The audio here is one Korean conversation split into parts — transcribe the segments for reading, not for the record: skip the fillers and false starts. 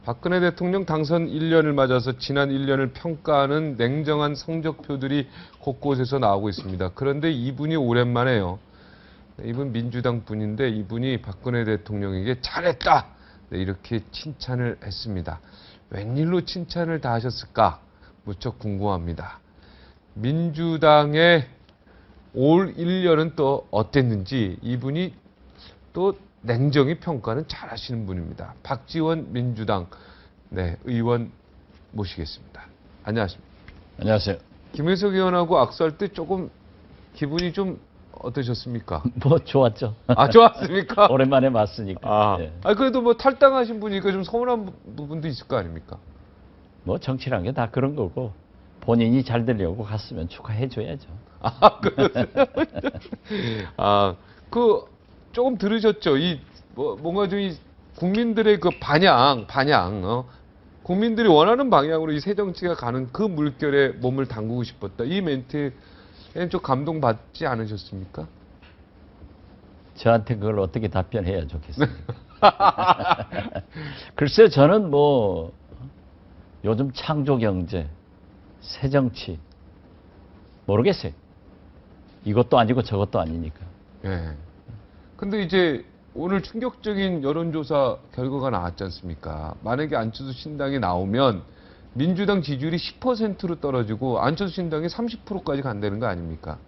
박근혜 대통령 당선 1년을 맞아서 지난 1년을 평가하는 냉정한 성적표들이 곳곳에서 나오고 있습니다. 그런데 이분이 오랜만에요. 이분 민주당 분인데 이분이 박근혜 대통령에게 잘했다! 네, 이렇게 칭찬을 했습니다. 웬일로 칭찬을 다 하셨을까? 무척 궁금합니다. 민주당의 올 1년은 또 어땠는지 이분이 또 냉정히 평가는 잘 하시는 분입니다. 박지원 민주당 의원 모시겠습니다. 안녕하십니까. 안녕하세요. 김혜석 의원하고 악수할 때 조금 기분이 좀 어떠셨습니까? 뭐 좋았죠. 아, 좋았습니까? 오랜만에 봤으니까. 예. 그래도 뭐 탈당하신 분이니까 좀 서운한 부분도 있을 거 아닙니까? 뭐 정치란 게 다 그런 거고 본인이 잘 되려고 갔으면 축하해줘야죠. 조금 들으셨죠? 뭔가 좀 국민들의 그 반향, 국민들이 원하는 방향으로 이 새 정치가 가는 그 물결에 몸을 담그고 싶었다. 이 멘트에는 좀 감동받지 않으셨습니까? 저한테 그걸 어떻게 답변해야 좋겠습니까? 글쎄요, 저는 뭐 요즘 창조경제, 새정치 모르겠어요. 이것도 아니고 저것도 아니니까. 네. 근데 이제 오늘 충격적인 여론조사 결과가 나왔지 않습니까? 만약에 안철수 신당이 나오면 민주당 지지율이 10%로 떨어지고 안철수 신당이 30%까지 간다는 거 아닙니까?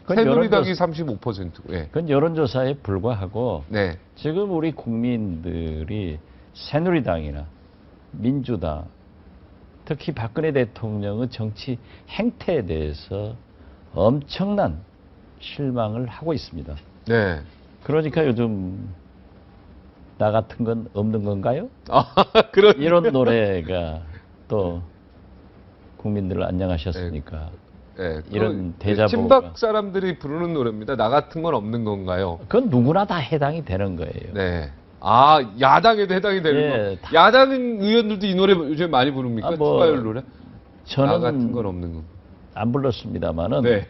새누리당이 35%고. 예. 그건 여론조사에 불과하고 네. 지금 우리 국민들이 새누리당이나 민주당, 특히 박근혜 대통령의 정치 행태에 대해서 엄청난 실망을 하고 있습니다. 네. 그러니까 요즘 나 같은 건 없는 건가요? 그런 이런 노래가 또 국민들 안녕하셨습니까? 네. 이런 대자보가. 친박 사람들이 부르는 노래입니다. 나 같은 건 없는 건가요? 그건 누구나 다 해당이 되는 거예요. 네. 야당에도 해당이 되는 거. 다. 야당 의원들도 이 노래 요즘에 많이 부릅니까? 투가열 노래? 저는 나 같은 건 없는 거. 안 불렀습니다만은. 네.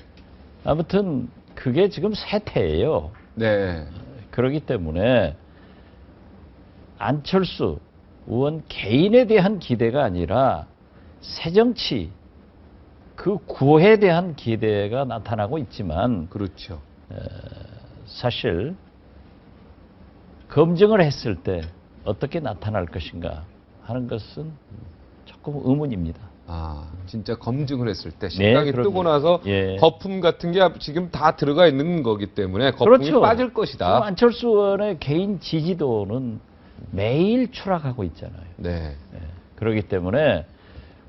아무튼 그게 지금 세태예요. 네. 그렇기 때문에 안철수 의원 개인에 대한 기대가 아니라 새정치 그 구호에 대한 기대가 나타나고 있지만 그렇죠. 사실 검증을 했을 때 어떻게 나타날 것인가 하는 것은 조금 의문입니다. 진짜 검증을 했을 때 신당이 그럼요. 뜨고 나서 예. 거품 같은 게 지금 다 들어가 있는 거기 때문에 거품이 그렇죠. 빠질 것이다. 안철수 의원의 개인 지지도는 매일 추락하고 있잖아요. 네. 그렇기 때문에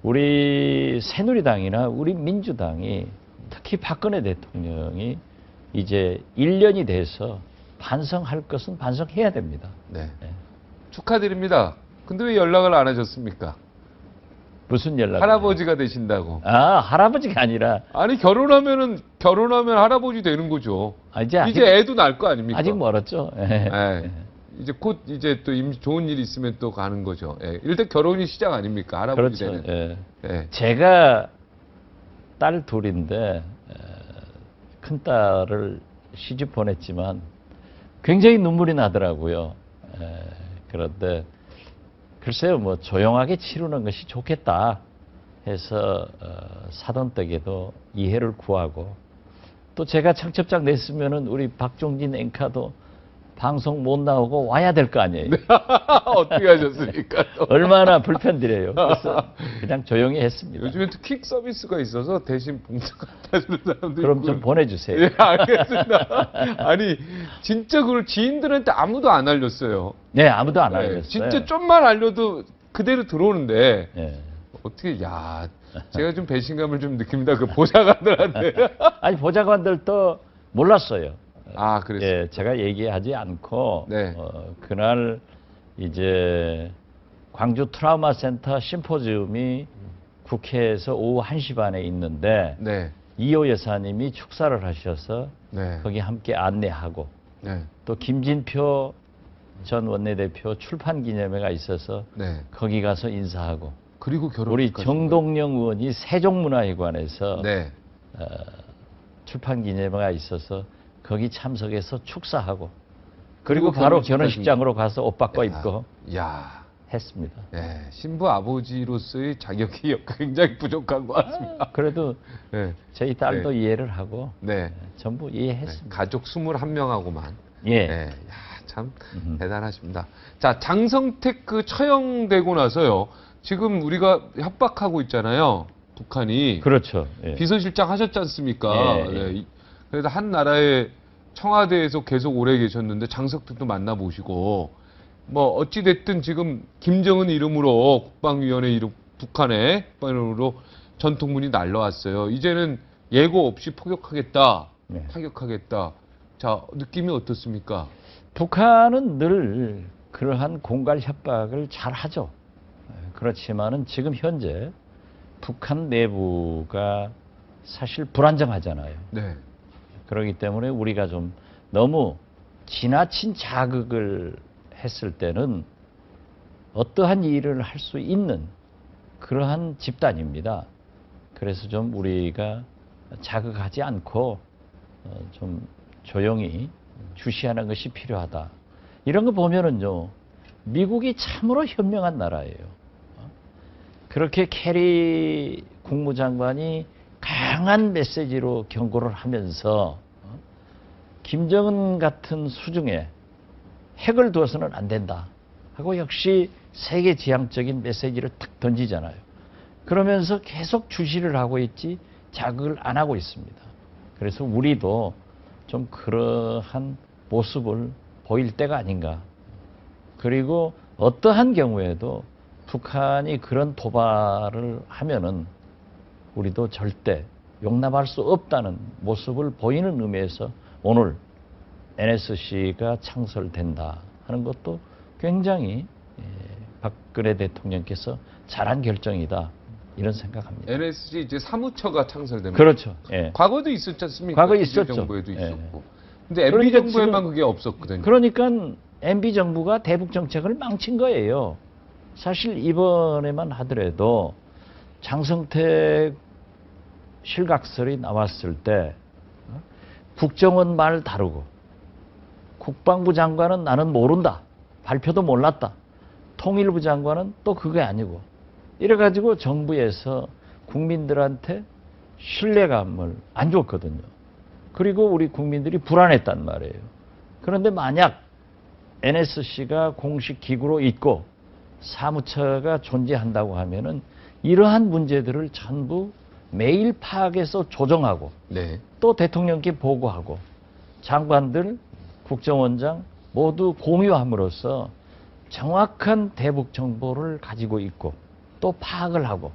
우리 새누리당이나 우리 민주당이 특히 박근혜 대통령이 이제 1년이 돼서 반성할 것은 반성해야 됩니다. 네. 축하드립니다. 근데 왜 연락을 안 하셨습니까? 무슨 연락? 할아버지가 되신다고. 할아버지가 아니라. 아니, 결혼하면 할아버지 되는 거죠. 이제 애도 낳을 거 아닙니까? 아직 멀었죠. 이제 곧 이제 또 좋은 일 있으면 또 가는 거죠. 일단 결혼이 시작 아닙니까? 할아버지 그렇죠. 되는. 제가 딸 둘인데 큰 딸을 시집 보냈지만 굉장히 눈물이 나더라고요. 그런데 글쎄요, 뭐 조용하게 치르는 것이 좋겠다 해서 사돈댁에도 이해를 구하고 또 제가 청첩장 냈으면은 우리 박종진 앵커도 방송 못 나오고 와야 될 거 아니에요. 어떻게 하셨습니까? 얼마나 불편드려요. 그래서 그냥 조용히 했습니다. 요즘에 또 퀵 서비스가 있어서 대신 봉투 갖다 주는 사람도 그럼 있고. 좀 보내주세요. 예, 알겠습니다. 아니, 진짜 그걸 지인들한테 아무도 안 알렸어요. 네, 아무도 안 알렸어요. 진짜 좀만 알려도 그대로 들어오는데 네. 어떻게 제가 좀 배신감을 좀 느낍니다. 그 보좌관들한테. 아니 보좌관들도 몰랐어요. 그랬어요. 예, 제가 얘기하지 않고 네. 그날 이제 광주 트라우마 센터 심포지움이 국회에서 오후 1시 반에 있는데 네. 이호 여사님이 축사를 하셔서 네. 거기 함께 안내하고 네. 또 김진표 전 원내대표 출판 기념회가 있어서 네. 거기 가서 인사하고 그리고 결혼. 우리 정동영 의원이 세종문화회관에서 네. 출판 기념회가 있어서 거기 참석해서 축사하고 그리고 그리고 바로 결혼 결혼식장으로 가서 옷 바꿔 입고. 야, 했습니다. 예, 신부 아버지로서의 자격이 굉장히 부족한 것 같습니다. 그래도 네, 저희 딸도 이해를 하고 네, 전부 네, 이해했습니다. 가족 21명하고만. 예. 네, 야, 참 대단하십니다. 자, 장성택 그 처형되고 나서요. 지금 우리가 협박하고 있잖아요. 북한이. 그렇죠. 예. 비서실장 하셨지 않습니까? 예, 예. 네, 그래서 한 나라의 청와대에서 계속 오래 계셨는데 장석택도 만나보시고 뭐 어찌 됐든 지금 김정은 이름으로 국방위원회 이름 북한의 국방으로 전통문이 날라왔어요. 이제는 예고 없이 포격하겠다, 네. 타격하겠다. 자, 느낌이 어떻습니까? 북한은 늘 그러한 공갈 협박을 잘 하죠. 그렇지만은 지금 현재 북한 내부가 사실 불안정하잖아요. 네, 그렇기 때문에 우리가 좀 너무 지나친 자극을 했을 때는 어떠한 일을 할 수 있는 그러한 집단입니다. 그래서 좀 우리가 자극하지 않고 좀 조용히 주시하는 것이 필요하다. 이런 거 보면은요, 미국이 참으로 현명한 나라예요. 그렇게 캐리 국무장관이 강한 메시지로 경고를 하면서 김정은 같은 수중에 핵을 두어서는 안 된다 하고 역시 세계 지향적인 메시지를 탁 던지잖아요. 그러면서 계속 주시를 하고 있지 자극을 안 하고 있습니다. 그래서 우리도 좀 그러한 모습을 보일 때가 아닌가. 그리고 어떠한 경우에도 북한이 그런 도발을 하면은 우리도 절대 용납할 수 없다는 모습을 보이는 의미에서 오늘 NSC가 창설된다 하는 것도 굉장히 박근혜 대통령께서 잘한 결정이다 이런 생각합니다. NSC 이제 사무처가 창설됩니다. 그렇죠. 예. 과거도 있었지 않습니까? 과거에 있었죠. 정부에도 예. 있었고. 근데 MB 그러니까 정부에만 지금- 그게 없었거든요. 그러니까 MB 정부가 대북 정책을 망친 거예요. 사실 이번에만 하더라도 장성택 실각설이 나왔을 때 국정원 말 다르고 국방부 장관은 나는 모른다. 발표도 몰랐다. 통일부 장관은 또 그게 아니고 이래가지고 정부에서 국민들한테 신뢰감을 안 줬거든요. 그리고 우리 국민들이 불안했단 말이에요. 그런데 만약 NSC가 공식 기구로 있고 사무처가 존재한다고 하면은 이러한 문제들을 전부 매일 파악해서 조정하고 네. 또 대통령께 보고하고 장관들, 국정원장 모두 공유함으로써 정확한 대북 정보를 가지고 있고 또 파악을 하고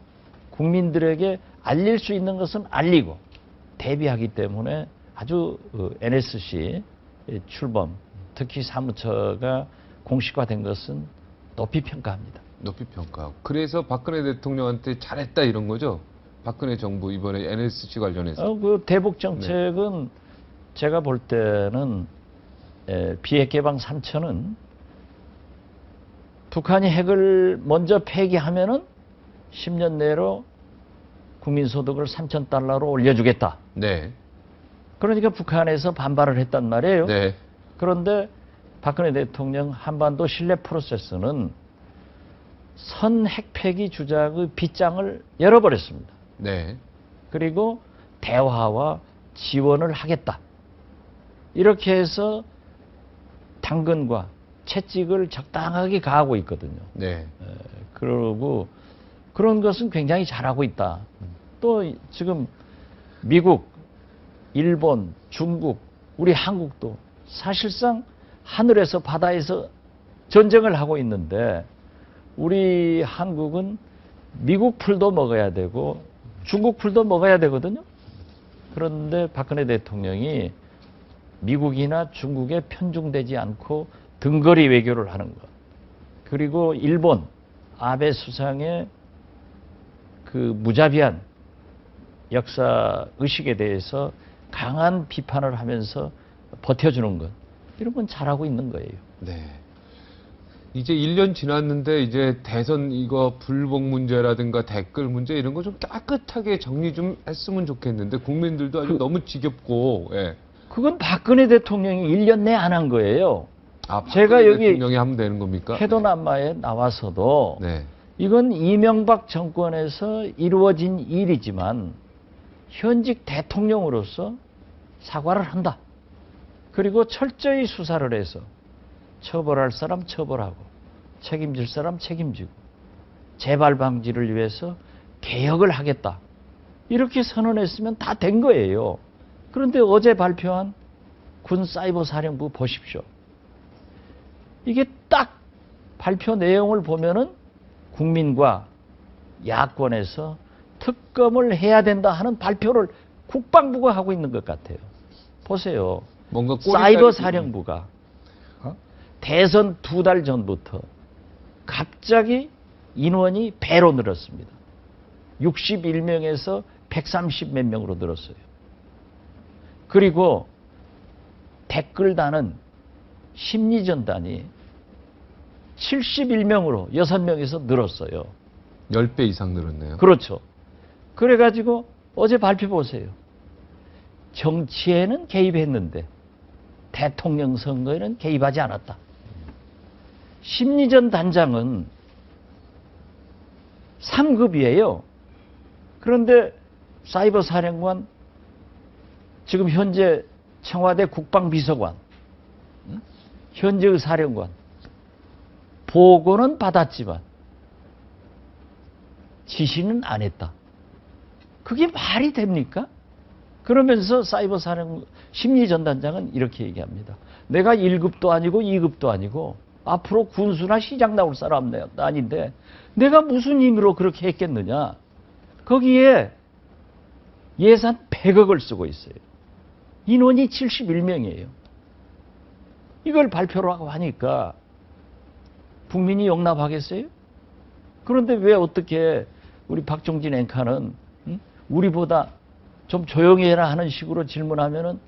국민들에게 알릴 수 있는 것은 알리고 대비하기 때문에 아주 NSC 출범, 특히 사무처가 공식화된 것은 높이 평가합니다. 높이 평가하고. 그래서 박근혜 대통령한테 잘했다 이런 거죠? 박근혜 정부 이번에 NSC 관련해서. 그 대북 정책은 제가 볼 때는 비핵 개방 3천은 북한이 핵을 먼저 폐기하면은 10년 내로 국민소득을 3,000달러로 올려주겠다. 네. 그러니까 북한에서 반발을 했단 말이에요. 네. 그런데 박근혜 대통령 한반도 신뢰 프로세스는 선 핵폐기 주장의 빗장을 열어버렸습니다. 네. 그리고 대화와 지원을 하겠다. 이렇게 해서 당근과 채찍을 적당하게 가하고 있거든요. 네. 그러고 그런 것은 굉장히 잘하고 있다. 또 지금 미국, 일본, 중국, 우리 한국도 사실상 하늘에서 바다에서 전쟁을 하고 있는데 우리 한국은 미국 풀도 먹어야 되고 중국 풀도 먹어야 되거든요. 그런데 박근혜 대통령이 미국이나 중국에 편중되지 않고 등거리 외교를 하는 것. 그리고 일본 아베 수상의 그 무자비한 역사 의식에 대해서 강한 비판을 하면서 버텨주는 것. 이런 건 잘하고 있는 거예요. 네. 이제 1년 지났는데 이제 대선 이거 불복 문제라든가 댓글 문제 이런 거 좀 깨끗하게 정리 좀 했으면 좋겠는데 국민들도 아주 너무 지겹고 예. 그건 박근혜 대통령이 1년 내 안 한 거예요. 아, 제가 박근혜 여기 대통령이 하면 되는 겁니까? 태도남마에 나와서도 네. 이건 이명박 정권에서 이루어진 일이지만 현직 대통령으로서 사과를 한다. 그리고 철저히 수사를 해서 처벌할 사람 처벌하고 책임질 사람 책임지고 재발 방지를 위해서 개혁을 하겠다. 이렇게 선언했으면 다 된 거예요. 그런데 어제 발표한 군 사이버 사령부 보십시오. 이게 딱 발표 내용을 보면은 국민과 야권에서 특검을 해야 된다 하는 발표를 국방부가 하고 있는 것 같아요. 보세요. 뭔가 사이버 사령부가 대선 2달 전부터 갑자기 인원이 배로 늘었습니다. 61명에서 130 몇 명으로 늘었어요. 그리고 댓글 다는 심리전단이 71명으로 6명에서 늘었어요. 10배 이상 늘었네요. 그렇죠. 그래가지고 어제 발표 보세요. 정치에는 개입했는데 대통령 선거에는 개입하지 않았다. 심리전 단장은 3급이에요. 그런데 사이버 사령관, 지금 현재 청와대 국방비서관, 현재의 사령관, 보고는 받았지만 지시는 안 했다. 그게 말이 됩니까? 그러면서 사이버 사령 심리전단장은 이렇게 얘기합니다. 내가 1급도 아니고 2급도 아니고 앞으로 군수나 시장 나올 사람 아닌데 내가 무슨 힘으로 그렇게 했겠느냐. 거기에 예산 100억을 쓰고 있어요. 인원이 71명이에요. 이걸 발표를 하고 하니까 국민이 용납하겠어요? 그런데 왜 어떻게 우리 박종진 앵커는 우리보다 좀 조용히 해라 하는 식으로 질문하면은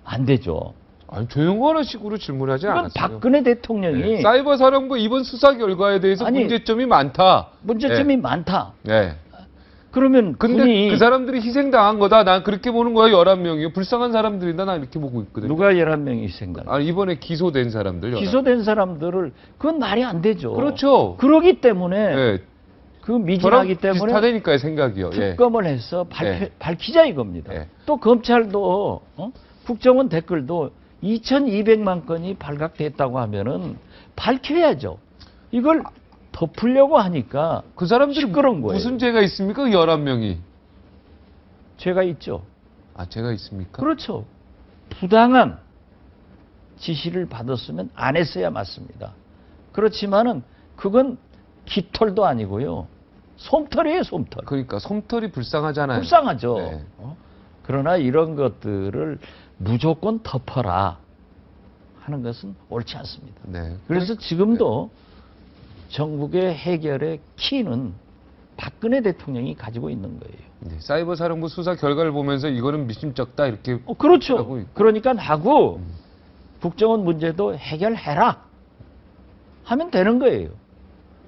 안 되죠. 아니, 조용하는 식으로 질문하지 이건 않았어요. 박근혜 대통령이 네. 사이버 사령부 이번 수사 결과에 대해서 아니, 문제점이 많다. 문제점이 네. 많다. 네. 그러면 근데 군이 그 사람들이 희생당한 거다. 난 그렇게 보는 거야. 11명이요. 불쌍한 사람들이다. 난 이렇게 보고 있거든요. 누가 11명이 희생당? 아니, 이번에 기소된 사람들. 11명. 기소된 사람들을 그건 말이 안 되죠. 그렇죠. 그러기 때문에 네. 그 미진하기 저랑 때문에 비슷하다니까요, 생각이요. 예. 특검을 해서 예. 밝히자 이겁니다. 예. 또 검찰도 국정원 댓글도 2,200만 건이 발각됐다고 하면은 밝혀야죠. 이걸 덮으려고 하니까 그 사람들이 시끄러운 거예요. 무슨 죄가 있습니까? 11명이. 죄가 있죠. 아, 죄가 있습니까? 그렇죠. 부당한 지시를 받았으면 안 했어야 맞습니다. 그렇지만은 그건 깃털도 아니고요. 솜털이에요, 솜털. 그러니까 솜털이 불쌍하잖아요. 불쌍하죠. 네. 그러나 이런 것들을 무조건 덮어라 하는 것은 옳지 않습니다. 네. 그래서 지금도 전국의 해결의 키는 박근혜 대통령이 가지고 있는 거예요. 네. 사이버 사령부 수사 결과를 보면서 이거는 미심쩍다 이렇게 하고 그렇죠. 있고. 그러니까 하고 국정원 문제도 해결해라 하면 되는 거예요.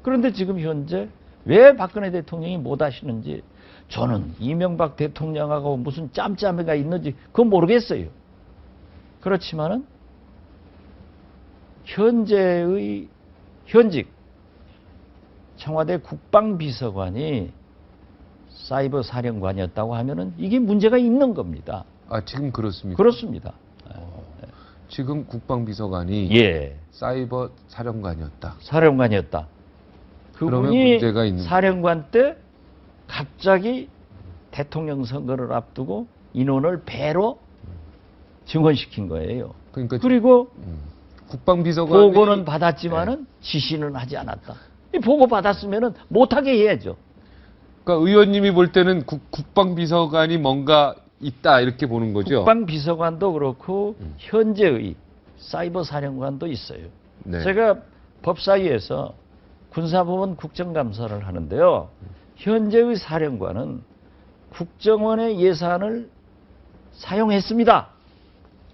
그런데 지금 현재 왜 박근혜 대통령이 못 하시는지 저는 이명박 대통령하고 무슨 짬짬이가 있는지 그건 모르겠어요. 그렇지만은 현직 청와대 국방비서관이 사이버 사령관이었다고 하면은 이게 문제가 있는 겁니다. 아, 지금 그렇습니까? 그렇습니다. 지금 국방비서관이 예, 사이버 사령관이었다. 사령관이었다. 그러면 그분이 문제가 있는 사령관 때 갑자기 대통령 선거를 앞두고 인원을 배로 증원시킨 거예요. 그러니까 그리고 국방비서관이 보고는 받았지만은 지시는 하지 않았다. 이 보고 받았으면은 못하게 해야죠. 그러니까 의원님이 볼 때는 국방비서관이 뭔가 있다 이렇게 보는 거죠. 국방비서관도 그렇고 현재의 사이버 사령관도 있어요. 네. 제가 법사위에서 군사법원 국정감사를 하는데요. 현재의 사령관은 국정원의 예산을 사용했습니다.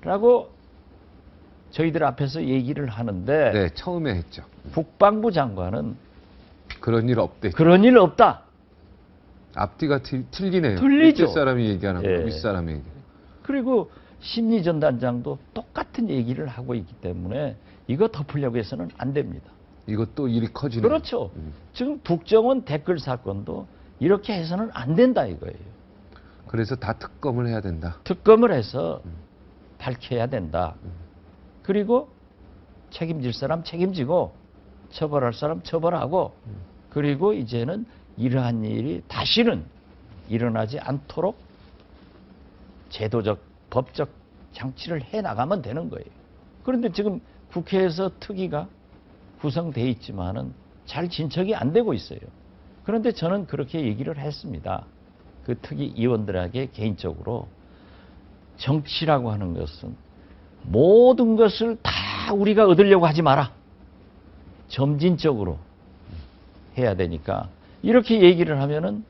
라고 저희들 앞에서 얘기를 하는데 네, 처음에 했죠. 국방부 장관은 그런 일 없대. 그런 일 없다. 앞뒤가 틀리네요. 틀리죠. 밑에 사람이 얘기하는 거, 예. 윗사람이 얘기. 그리고 심리전단장도 똑같은 얘기를 하고 있기 때문에 이거 덮으려고 해서는 안 됩니다. 이것도 일이 커지네. 그렇죠. 지금 국정원 댓글 사건도 이렇게 해서는 안 된다 이거예요. 그래서 다 특검을 해야 된다. 특검을 해서 밝혀야 된다. 그리고 책임질 사람 책임지고 처벌할 사람 처벌하고 그리고 이제는 이러한 일이 다시는 일어나지 않도록 제도적 법적 장치를 해나가면 되는 거예요. 그런데 지금 국회에서 특위가 구성되어 있지만은 잘 진척이 안 되고 있어요. 그런데 저는 그렇게 얘기를 했습니다. 그 특위 위원들에게 개인적으로 정치라고 하는 것은 모든 것을 다 우리가 얻으려고 하지 마라. 점진적으로 해야 되니까 이렇게 얘기를 하면은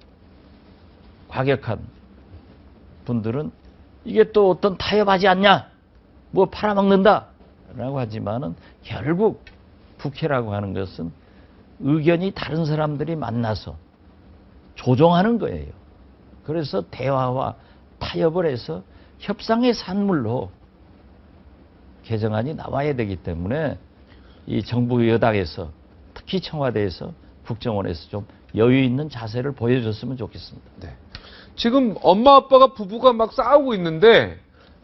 과격한 분들은 이게 또 어떤 타협하지 않냐? 뭐 팔아먹는다? 라고 하지만은 결국 국회라고 하는 것은 의견이 다른 사람들이 만나서 조정하는 거예요. 그래서 대화와 타협을 해서 협상의 산물로 개정안이 나와야 되기 때문에 이 정부 여당에서 특히 청와대에서 국정원에서 좀 여유 있는 자세를 보여줬으면 좋겠습니다. 네. 지금 엄마 아빠가 부부가 막 싸우고 있는데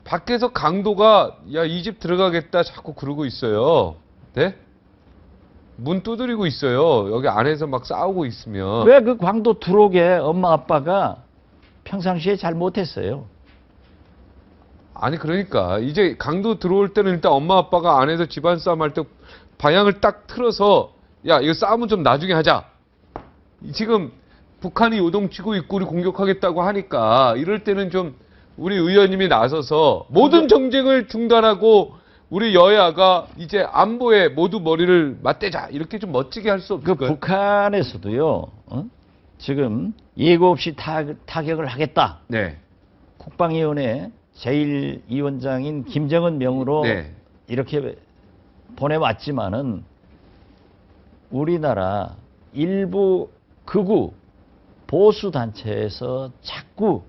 밖에서 강도가 야, 이 집 들어가겠다 자꾸 그러고 있어요. 네? 문 두드리고 있어요. 여기 안에서 막 싸우고 있으면. 왜 그 강도 들어오게 엄마 아빠가 평상시에 잘 못했어요. 아니 그러니까 이제 강도 들어올 때는 일단 엄마 아빠가 안에서 집안 싸움 할 때 방향을 딱 틀어서 야 이거 싸움은 좀 나중에 하자. 지금 북한이 요동치고 있고 우리 공격하겠다고 하니까 이럴 때는 좀 우리 의원님이 나서서 모든 정쟁을 중단하고 우리 여야가 이제 안보에 모두 머리를 맞대자 이렇게 좀 멋지게 할 수 그 없을까요? 북한에서도요. 지금 예고 없이 타격을 하겠다. 네. 국방위원회 제1위원장인 김정은 명으로 네. 이렇게 보내왔지만은 우리나라 일부 극우 보수 단체에서 자꾸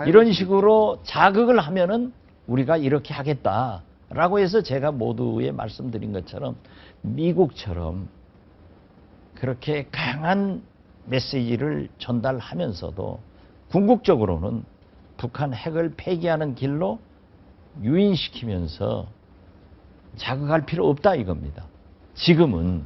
이런 식으로 자극을 하면은 우리가 이렇게 하겠다라고 해서 제가 모두에 말씀드린 것처럼 미국처럼 그렇게 강한 메시지를 전달하면서도 궁극적으로는 북한 핵을 폐기하는 길로 유인시키면서 자극할 필요 없다 이겁니다. 지금은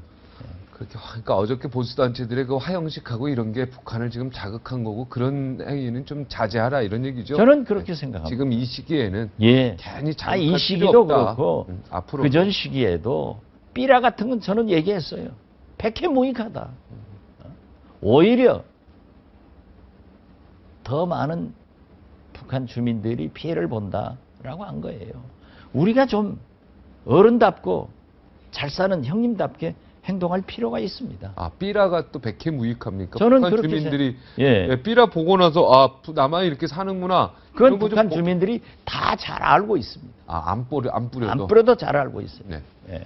그렇게 그러니까 어저께 보수단체들의 그 화형식하고 이런 게 북한을 지금 자극한 거고 그런 행위는 좀 자제하라 이런 얘기죠. 저는 그렇게 생각합니다. 지금 이 시기에는 예. 괜히 자극할 이 필요 시기도 없다. 그렇고 앞으로 그전 시기에도 삐라 같은 건 저는 얘기했어요. 백해무익하다. 오히려 더 많은 북한 주민들이 피해를 본다라고 한 거예요. 우리가 좀 어른답고 잘 사는 형님답게 행동할 필요가 있습니다. 아 삐라가 또 백해무익합니까? 저는 북한 그렇게 주민들이 예. 삐라 보고 나서 아 남한이 이렇게 사는구나. 그건 이런 거좀 북한 주민들이 다 잘 알고 있습니다. 안 뿌려도. 안 뿌려도 잘 알고 있어요. 네. 예.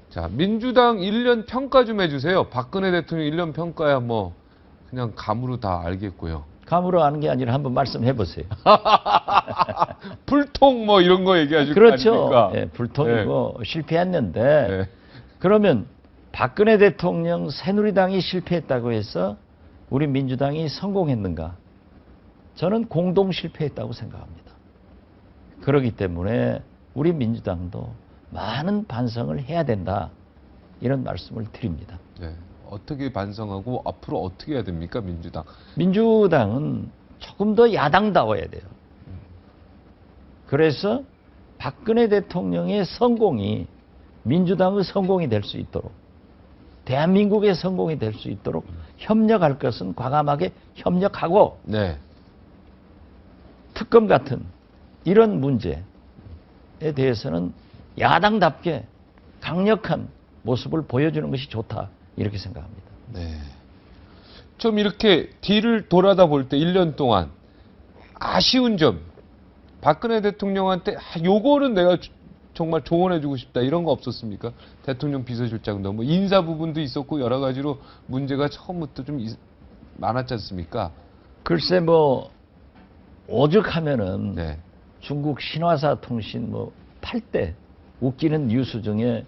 자 민주당 1년 평가 좀 해주세요. 박근혜 대통령 1년 평가야 뭐 그냥 감으로 다 알겠고요. 감으로 아는 게 아니라 한번 말씀해 보세요. 불통 뭐 이런 거 얘기하실 거 그렇죠. 아닙니까? 예, 불통이고 실패했는데 네. 그러면 박근혜 대통령 새누리당이 실패했다고 해서 우리 민주당이 성공했는가? 저는 공동 실패했다고 생각합니다. 그렇기 때문에 우리 민주당도 많은 반성을 해야 된다. 이런 말씀을 드립니다. 네. 어떻게 반성하고 앞으로 어떻게 해야 됩니까 민주당? 민주당은 조금 더 야당다워야 돼요. 그래서 박근혜 대통령의 성공이 민주당의 성공이 될 수 있도록 대한민국의 성공이 될 수 있도록 협력할 것은 과감하게 협력하고 네. 특검 같은 이런 문제에 대해서는 야당답게 강력한 모습을 보여주는 것이 좋다 이렇게 생각합니다. 네. 좀 이렇게 뒤를 돌아다 볼 때 1년 동안 아쉬운 점 박근혜 대통령한테 요거는 내가 정말 조언해주고 싶다 이런 거 없었습니까? 대통령 비서실장도 뭐 인사 부분도 있었고 여러 가지로 문제가 처음부터 좀 많았지 않습니까? 글쎄 뭐 오죽하면은 네. 중국 신화사 통신 뭐 팔 때 웃기는 뉴스 중에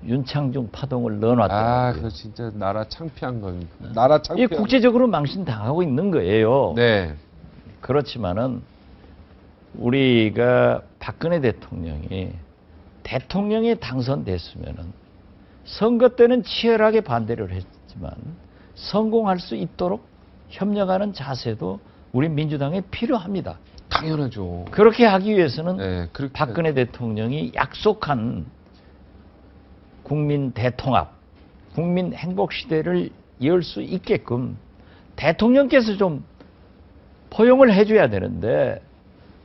윤창중 파동을 넣어놨더라고요. 아, 그거 진짜 나라 창피한 건 나라 이게 창피한. 국제적으로 망신당하고 있는 거예요. 네. 그렇지만은 우리가 박근혜 대통령이 대통령에 당선됐으면은 선거 때는 치열하게 반대를 했지만 성공할 수 있도록 협력하는 자세도 우리 민주당에 필요합니다. 당연하죠. 그렇게 하기 위해서는 네, 그렇게 박근혜 대통령이 약속한 국민 대통합, 국민 행복 시대를 열 수 있게끔 대통령께서 좀 포용을 해줘야 되는데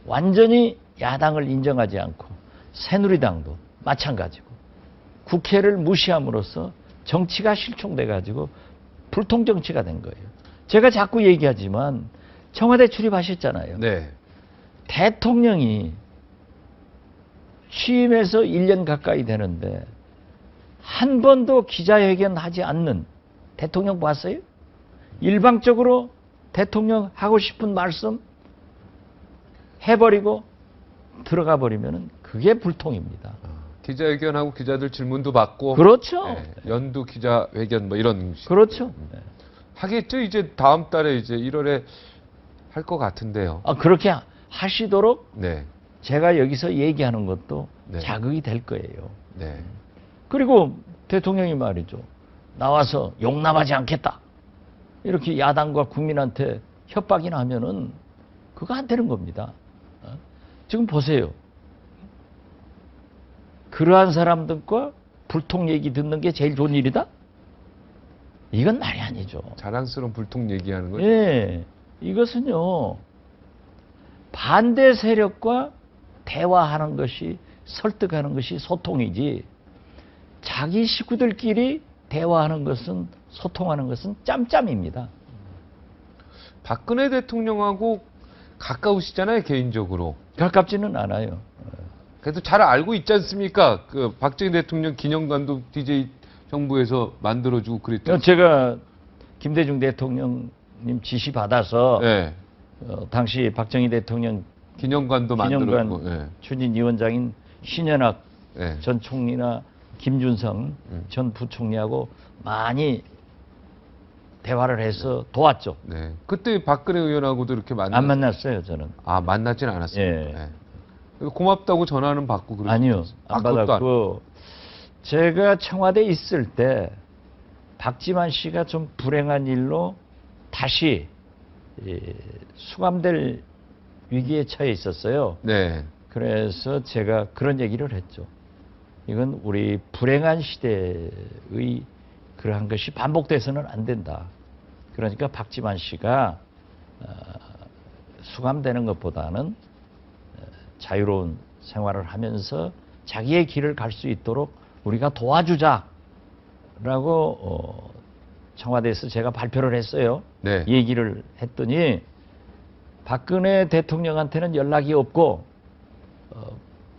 완전히 야당을 인정하지 않고 새누리당도 마찬가지고 국회를 무시함으로써 정치가 실종돼 가지고 불통 정치가 된 거예요. 제가 자꾸 얘기하지만 청와대 출입하셨잖아요. 네. 대통령이 취임해서 1년 가까이 되는데 한 번도 기자회견 하지 않는 대통령 봤어요? 일방적으로 대통령 하고 싶은 말씀 해버리고 들어가 버리면 그게 불통입니다. 기자회견하고 기자들 질문도 받고. 그렇죠. 네, 연두 기자회견 뭐 이런 식. 그렇죠. 네. 하겠죠. 이제 다음 달에 이제 1월에 할 것 같은데요. 그렇게 하시도록 네. 제가 여기서 얘기하는 것도 네. 자극이 될 거예요. 네. 그리고 대통령이 말이죠. 나와서 용납하지 않겠다. 이렇게 야당과 국민한테 협박이나 하면은 그거 안 되는 겁니다. 지금 보세요. 그러한 사람들과 불통 얘기 듣는 게 제일 좋은 일이다? 이건 말이 아니죠. 자랑스러운 불통 얘기하는 거죠. 예. 이것은요. 반대 세력과 대화하는 것이 설득하는 것이 소통이지 자기 식구들끼리 대화하는 것은 소통하는 것은 짬짬입니다. 박근혜 대통령하고 가까우시잖아요, 개인적으로. 가깝지는 않아요. 그래도 잘 알고 있지 않습니까? 그 박정희 대통령 기념관도 DJ 정부에서 만들어주고 그랬죠. 제가 김대중 대통령님 지시 받아서 네. 당시 박정희 대통령 기념관도 기념관 만들었고. 네. 추진위원장인 신현악 네. 전 총리나 김준성 전 부총리하고 많이 대화를 해서 도왔죠. 네. 그때 박근혜 의원하고도 이렇게 안 만났어요, 저는. 만나진 않았습니다. 예. 네. 고맙다고 전화는 받고 그러죠. 아니요, 안 그것도 받았고 제가 청와대에 있을 때 박지만 씨가 좀 불행한 일로 다시 수감될 위기에 처해 있었어요. 네. 그래서 제가 그런 얘기를 했죠. 이건 우리 불행한 시대의 그러한 것이 반복돼서는 안 된다. 그러니까 박지만 씨가 수감되는 것보다는 자유로운 생활을 하면서 자기의 길을 갈 수 있도록 우리가 도와주자라고 청와대에서 제가 발표를 했어요. 네. 얘기를 했더니 박근혜 대통령한테는 연락이 없고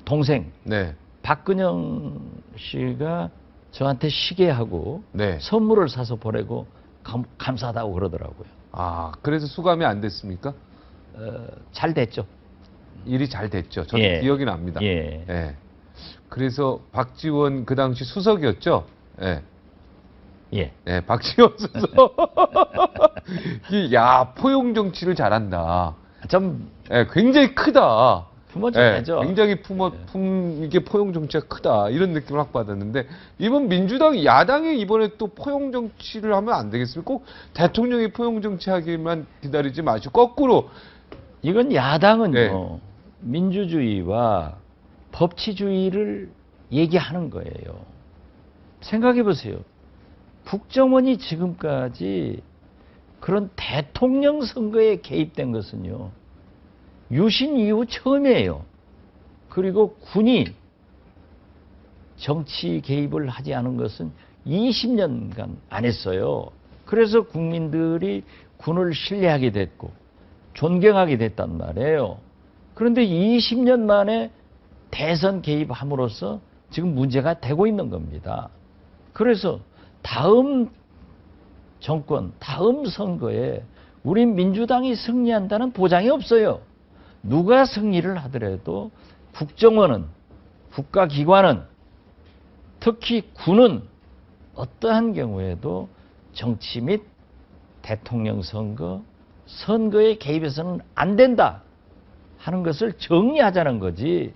동생 네. 박근영 씨가 저한테 시계하고 네. 선물을 사서 보내고 감사하다고 그러더라고요. 그래서 수감이 안 됐습니까? 잘 됐죠. 일이 잘 됐죠. 저는 예. 기억이 납니다. 예. 예. 그래서 박지원 그 당시 수석이었죠. 예. 예. 네, 박지원 수석. 야, 포용 정치를 잘한다. 좀 예, 굉장히 크다. 품어줘야죠. 굉장히 이게 포용 정치가 크다. 이런 느낌을 확 받았는데, 이번 민주당, 야당이 이번에 또 포용 정치를 하면 안 되겠습니까? 꼭 대통령이 포용 정치 하기만 기다리지 마시고, 거꾸로. 이건 야당은요, 네. 민주주의와 법치주의를 얘기하는 거예요. 생각해 보세요. 국정원이 지금까지 그런 대통령 선거에 개입된 것은요, 유신 이후 처음이에요. 그리고 군이 정치 개입을 하지 않은 것은 20년간 안 했어요. 그래서 국민들이 군을 신뢰하게 됐고 존경하게 됐단 말이에요. 그런데 20년 만에 대선 개입함으로써 지금 문제가 되고 있는 겁니다. 그래서 다음 정권, 다음 선거에 우리 민주당이 승리한다는 보장이 없어요. 누가 승리를 하더라도 국정원은, 국가기관은 특히 군은 어떠한 경우에도 정치 및 대통령 선거에 개입해서는 안 된다 하는 것을 정리하자는 거지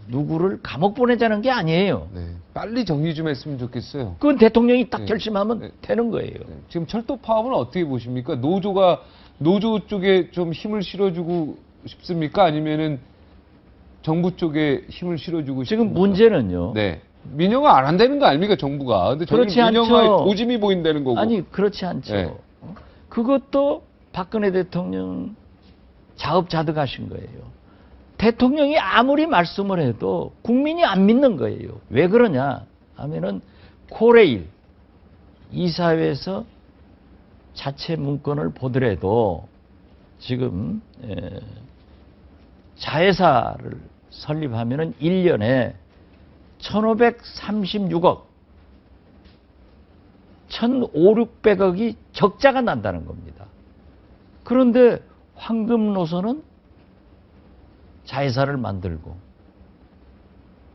누구를 감옥 보내자는 게 아니에요. 네. 빨리 정리 좀 했으면 좋겠어요. 그건 대통령이 딱 네. 결심하면 네. 되는 거예요. 지금 철도 파업은 어떻게 보십니까? 노조 쪽에 좀 힘을 실어주고 싶습니까? 아니면은 정부 쪽에 힘을 실어주고 싶습니까? 지금 문제는요. 네. 민영화 안 한다는 거 아닙니까, 정부가? 근데 저는 그렇지 민영화에 않죠. 오짐이 보인다는 거고. 아니 그렇지 않죠. 네. 그것도 박근혜 대통령 자업자득하신 거예요. 대통령이 아무리 말씀을 해도 국민이 안 믿는 거예요. 왜 그러냐 하면은 코레일 이사회에서 자체 문건을 보더라도 지금 자회사를 설립하면은 1년에 1,536억 1,500~600억이 적자가 난다는 겁니다. 그런데 황금노선은 자회사를 만들고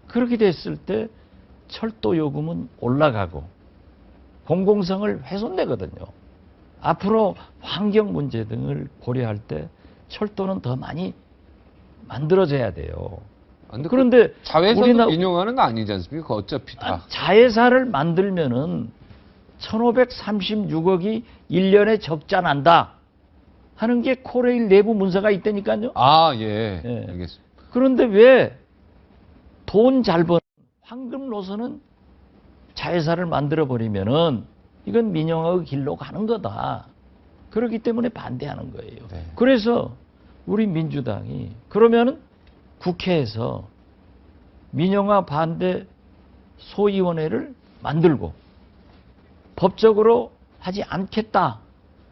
그렇게 됐을 때 철도 요금은 올라가고 공공성을 훼손되거든요. 앞으로 환경 문제 등을 고려할 때 철도는 더 많이 만들어져야 돼요. 그런데 자회사도 민영화는 아니지 않습니까? 어차피 다. 자회사를 만들면은 1,536억이 1년에 적자 난다 하는 게 코레일 내부 문서가 있다니까요. 아, 예. 예. 알겠습니다. 그런데 왜 돈 잘 버는 황금 노선은 자회사를 만들어 버리면은 이건 민영화의 길로 가는 거다. 그렇기 때문에 반대하는 거예요. 네. 그래서 우리 민주당이 그러면은 국회에서 민영화 반대 소위원회를 만들고 법적으로 하지 않겠다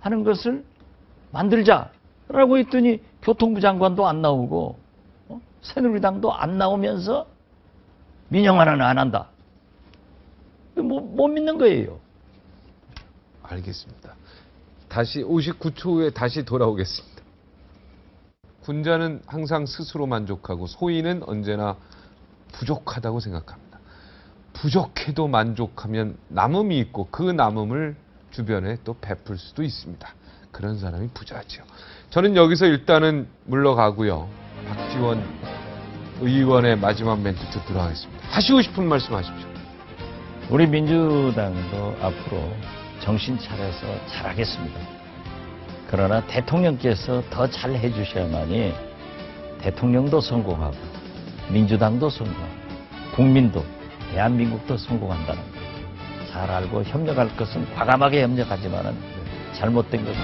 하는 것을 만들자라고 했더니 교통부 장관도 안 나오고 새누리당도 안 나오면서 민영화는 안 한다. 못 믿는 거예요. 알겠습니다. 다시 59초 후에 다시 돌아오겠습니다. 군자는 항상 스스로 만족하고 소인은 언제나 부족하다고 생각합니다. 부족해도 만족하면 남음이 있고 그 남음을 주변에 또 베풀 수도 있습니다. 그런 사람이 부자죠. 저는 여기서 일단은 물러가고요. 박지원 의원의 마지막 멘트 듣도록 하겠습니다. 하시고 싶은 말씀 하십시오. 우리 민주당도 앞으로 정신 차려서 잘하겠습니다. 그러나 대통령께서 더 잘 해주셔야만이 대통령도 성공하고 민주당도 성공하고 국민도 대한민국도 성공한다는 거 잘 알고 협력할 것은 과감하게 협력하지만은 잘못된 것은